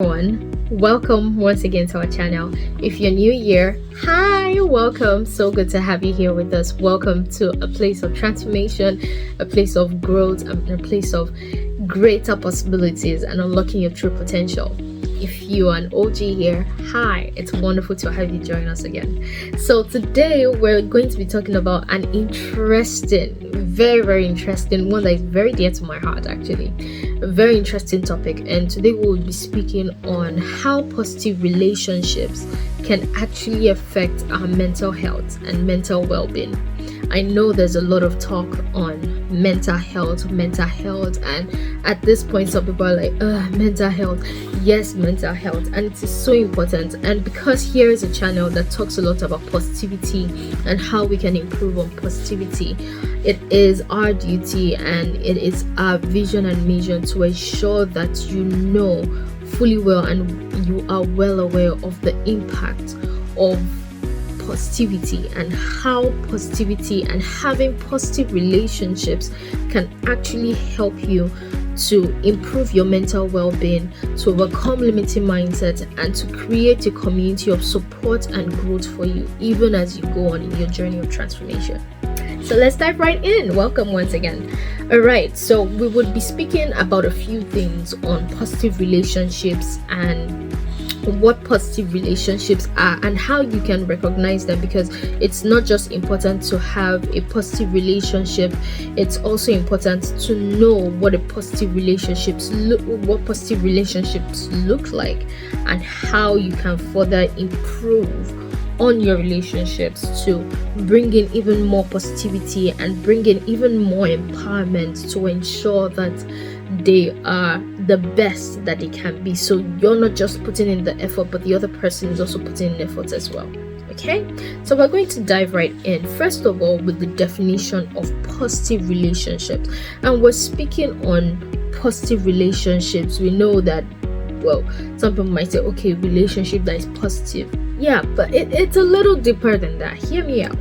everyone. Welcome once again to our channel. If you're new here, hi, welcome. So good to have you here with us. Welcome to a place of transformation, a place of growth, and a place of greater possibilities and unlocking your true potential. If you are an OG here, hi, it's wonderful to have you join us again. So today we're going to be talking about an interesting, very interesting one that is very dear to my heart actually. A very interesting topic, and today we will be speaking on how positive relationships can actually affect our mental health and mental well-being. I know there's a lot of talk on mental health, and at this point, some people are like, mental health. Yes, mental health, and it is so important. And because here is a channel that talks a lot about positivity and how we can improve on positivity, it is our duty and it is our vision and mission to ensure that you know fully well and you are well aware of the impact of positivity and how positivity and having positive relationships can actually help you to improve your mental well-being, to overcome limiting mindset, and to create a community of support and growth for you even as you go on in your journey of transformation. So let's dive right in. Welcome once again. All right, so we would be speaking about a few things on positive relationships and what positive relationships are and how you can recognize them, because it's not just important to have a positive relationship, it's also important to know what positive relationships look like and how you can further improve on your relationships to bring in even more positivity and bring in even more empowerment to ensure that they are the best that they can be. So you're not just putting in the effort, but the other person is also putting in effort as well. Okay, so we're going to dive right in, first of all, with the definition of positive relationships. And we're speaking on positive relationships. We know that, well, some people might say, okay, relationship that is positive. Yeah, but it's a little deeper than that. Hear me out.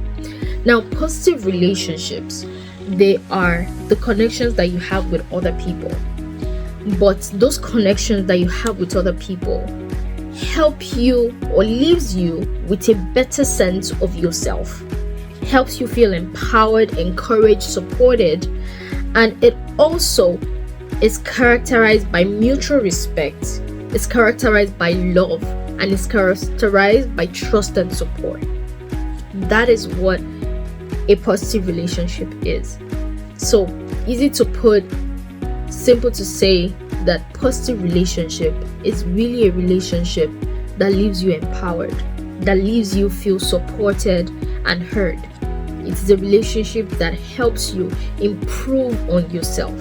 Now, positive relationships, they are the connections that you have with other people. But those connections that you have with other people help you or leaves you with a better sense of yourself, helps you feel empowered, encouraged, supported, and it also is characterized by mutual respect, it's characterized by love, and it's characterized by trust and support. That is what a positive relationship is. So easy to put, simple to say that positive relationship is really a relationship that leaves you empowered, that leaves you feel supported and heard. It is a relationship that helps you improve on yourself.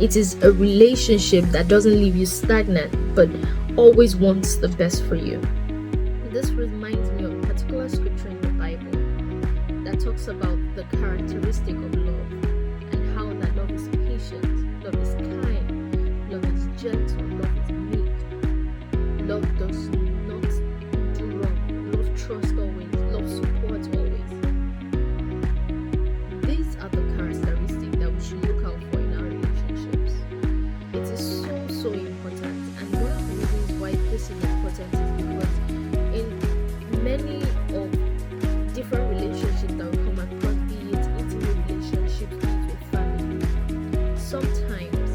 It is a relationship that doesn't leave you stagnant but always wants the best for you. This reminds me of a particular scripture in the Bible that talks about the characteristic of love and how that love is patient, love is kind, love is gentle, love is meek, love does not do wrong, love trusts always, love supports always. These are the characteristics that we should look out for in our relationships. It is so important, and one of the reasons why this is important is because in many of different relationships that we come across, be it intimate relationships, be it with family, sometimes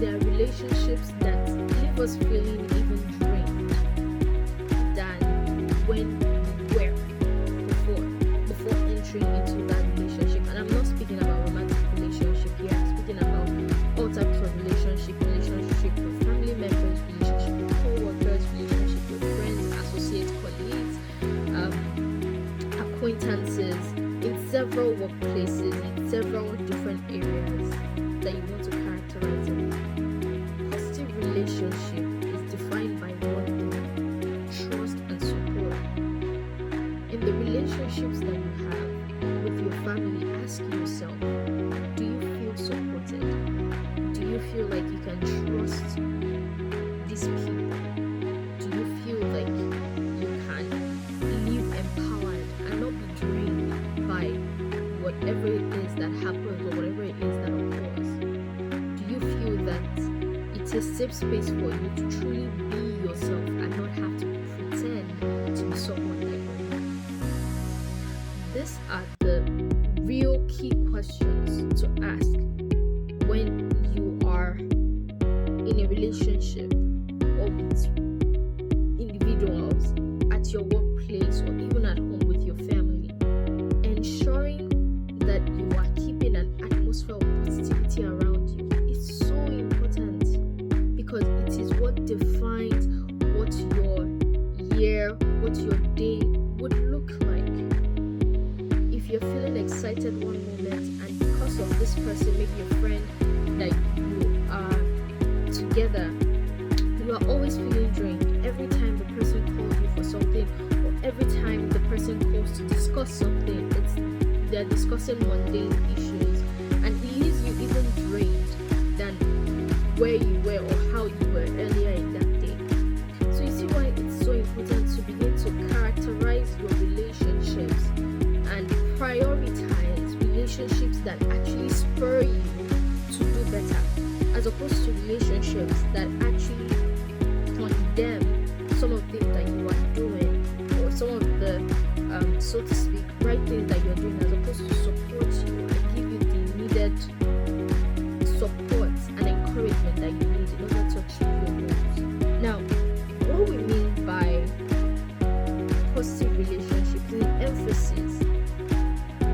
there are relationships that leave us feeling even drained than when we were before entering into that relationship. And I'm not speaking about romantic relationship here, I'm speaking about all types of relationship with family members, relationship with co-workers, relationship with friends, associates, colleagues, acquaintances, in several workplaces, in several different areas that you want to characterize it. Positive relationship is defined by one thing: trust and support. In the relationships that you have with your family, ask yourself, do you feel supported? Do you feel like you can trust these people? Do you feel like you can live empowered and not be drained by whatever it is that happens or whatever it is that occurs? Do you feel that it's a safe space for you to truly be with individuals at your workplace or even at home with your family. Ensuring that you are keeping an atmosphere of positivity around you is so important because it is what defines what your year, what your day would look like. If you're feeling excited one moment and because of this person, maybe your friend that you are together, you are always feeling drained every time the person calls you for something, or every time the person calls to discuss something. They're discussing mundane issues, and it leaves you even drained than where you were or how you were earlier in that day. So you see why it's so important to begin to characterize your relationships and prioritize relationships that actually spur you to do better, as opposed to relationships that actually condemn some of the things that you are doing, or some of the so to speak right things that you're doing, as opposed to support you and give you the needed support and encouragement that you need in order to achieve your goals. Now, what we mean by positive relationships is emphasis.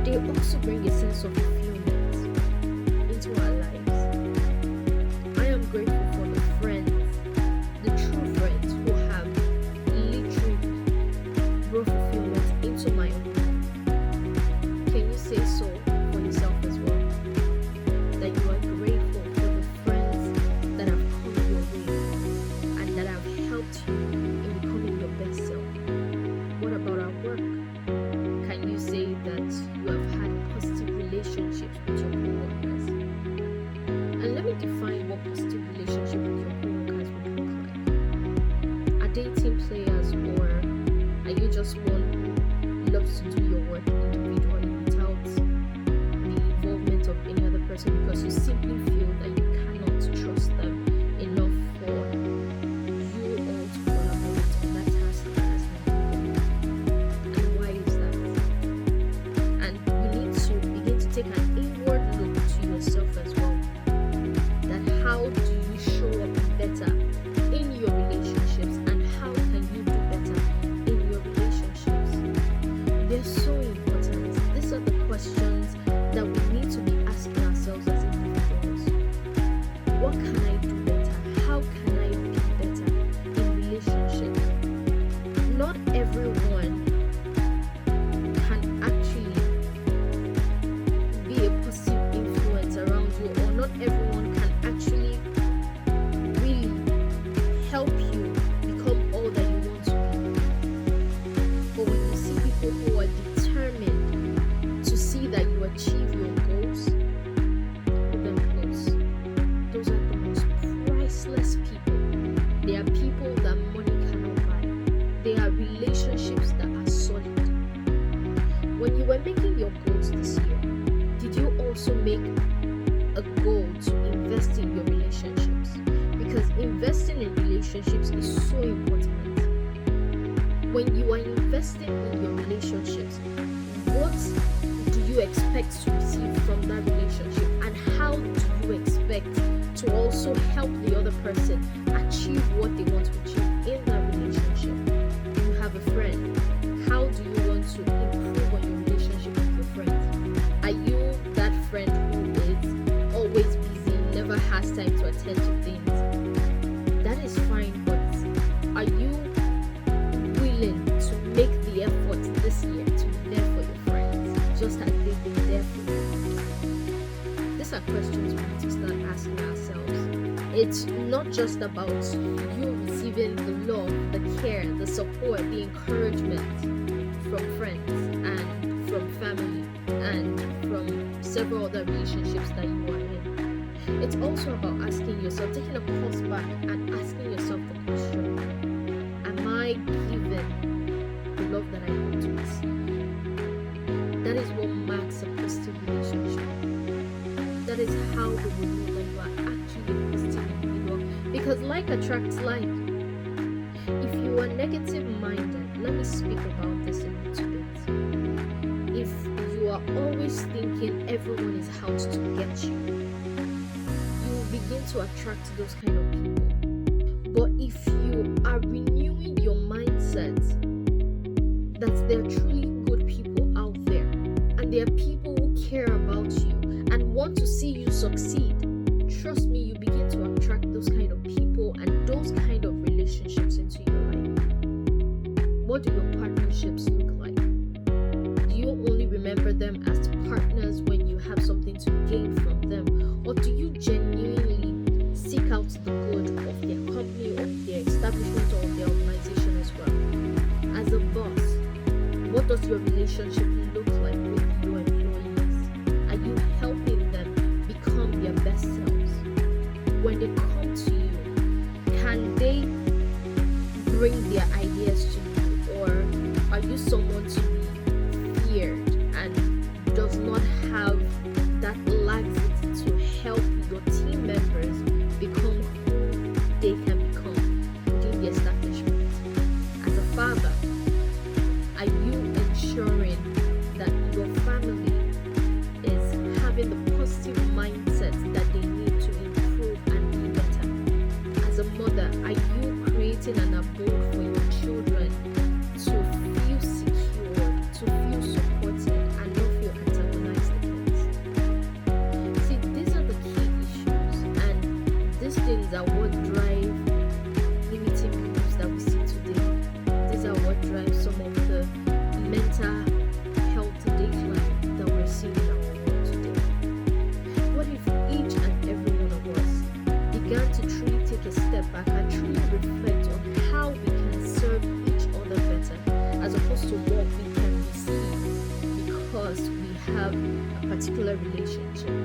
They also bring a sense of fulfillment into our lives. I am grateful for the friends, the true friends who have literally brought fulfillment into my own life. Can you say so for yourself as well? That you are grateful for the friends that have come your way and that have helped you in becoming your best self. What about our work? Can you say that you have had positive relationships with your coworkers? And let me define what positive relationship with your coworkers would look like. Are they team players, or are you just one who loves to do your work individually without the involvement of any other person because you simply feel that you cannot trust them enough for you all to collaborate on that task that has been given? And why is that? And you need to begin to take an inward look to yourself as well. That how do you show up better in your relationships, and how can you do better in your relationships? They're so important. These are the questions that we need to be asking ourselves as individuals. What can I do better? How can I be better in relationships? Not everyone can actually be a positive influence around you, or not everyone can actually really help you become all that you want to be. But when you see people who are determined to see that you achieve your goals, hold them close. Those are the most priceless people. They are people that money cannot buy. They are relationships that are solid. When you were making your goals this year, did you also make a goal to invest in your relationships? Because investing in relationships is so important. When you are investing in your relationships, what do you expect to receive from that relationship, and how do you expect to also help the other person achieve what they want to achieve in that relationship? You have a friend. How do you want to improve on your relationship with your friends? Are you that friend who is always busy, never has time to attend to things? That is fine, but are you willing to make the effort this year to be there for your friends, just as they've been there for you? These are questions we need to start asking ourselves. It's not just about you receiving the love, the care, the support, the encouragement from friends and from family and from several other relationships that you are in. It's also about asking yourself, taking a pause back and asking yourself the question, am I given the love that I want to receive? That is what marks a positive relationship. That is how we will know that you are actually a positive individual. Because like attracts like. If you are negative minded, let me speak about this a little bit. If you are always thinking everyone is out to get you, you will begin to attract those kind of people. But if you What do your partnerships look like? Do you only remember them as partners when you have something to gain from them? Or do you genuinely seek out the good of their company, of their establishment, or of their organization as well? As a boss, what does your relationship look like with your employees? Are you helping them become their best selves? When they come to you, can they bring their ideas to you, or are you someone to be feared and does not have that laxity to help your team members become who they can become within the establishment? As a father, are you ensuring that your family is having the positive mindset that they need to improve and be better? As a mother, are you creating an abode for your children to feel secure, to feel supported, and not feel antagonized against? See, these are the key issues, and these things are what drive limiting beliefs that we see today. These are what drive some of the mental health decline that we're seeing in our world today. What if each and every one of us began to truly take a step back and truly reflect on how we can serve each other better, as opposed to what we can receive because we have a particular relationship?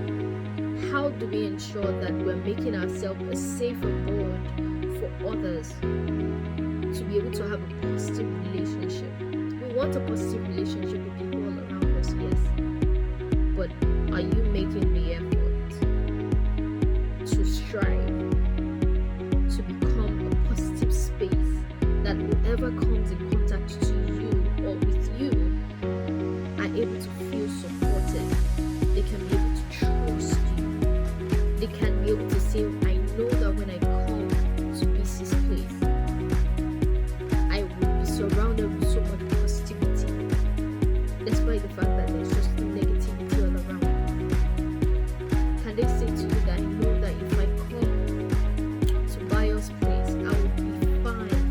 How do we ensure that we're making ourselves a safe abode for others to be able to have a positive relationship? We want a positive relationship with people all around us, yes. But are you making the effort to strive to become a positive space that whoever comes in contact to you or with you are able to feel supported? They can be able to trust you. They can be able to say, I know that when I come to BC's place, I will be surrounded with so much positivity, despite the fact that there's just negativity all around. Can they say to you that I know that if I come to Bayo's place, I will be fine?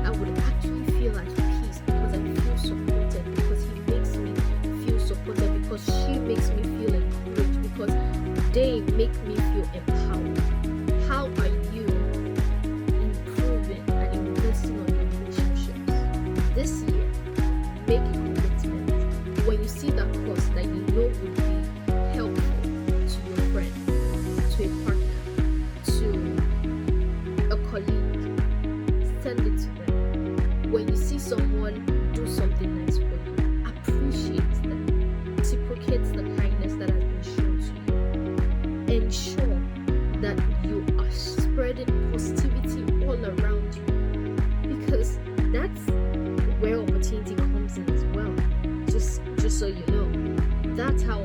I would actually feel at peace because I feel supported, because he makes me feel supported, because she makes me feel encouraged, because they make me feel empowered. How are you improving and investing on your relationships? This year, make a commitment. When you see that course that you know would be helpful to your friend, to a partner, to a colleague, send it to them. When you see someone do something nice for you, appreciate them. Reciprocate the kindness that has been shown to you. Ensure that you are spreading positivity all around you, because that's where opportunity comes in as well. Just so you know, that's how